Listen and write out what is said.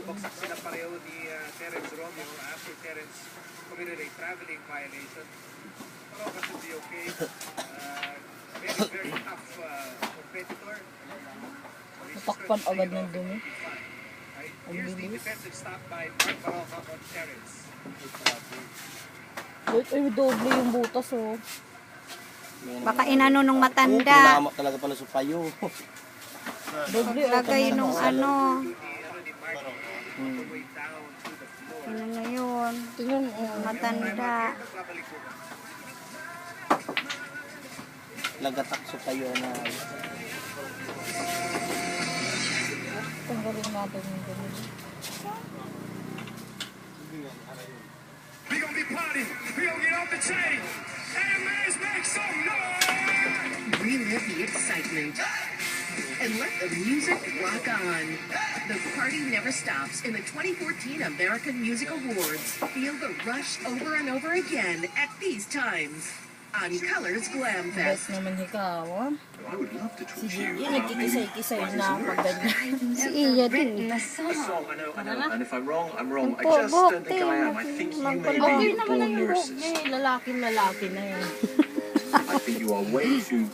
bumagsak sila pareho ni Terence Romeo after Terence committed a traveling violation. Roca should be okay. Very, very tough competitor. Natakpan agad ng dumi. Here's the defensive stop by Mark Baroka on Terence. Wait, ay, doble yung butas, oh. Baka inano nung matanda. Kailangan talaga pala sa payo. Doble, oh. Lagay nung ano. Hmm. Ano na yun? Tingnan, oh. Matanda. Lagatak sa payo na. Tanggalin natin yung dumi. We gonna be party. We gonna get off the chain. And let's make some noise. Relive the excitement and let the music rock on. The party never stops in the 2014 American Music Awards. Feel the rush over and over again at these times on Colors Glam Best Fest. naman ikaw, ah. Si Gigi, nagkikisay-kisay na pag ganyan. Si Iya din. A song, I know, and if I'm wrong, I'm wrong. I Opo, just don't think I am. I buhok think din. you may Okay be naman na born yung buhok nurses. niya, lalaki na yan. I think you are way too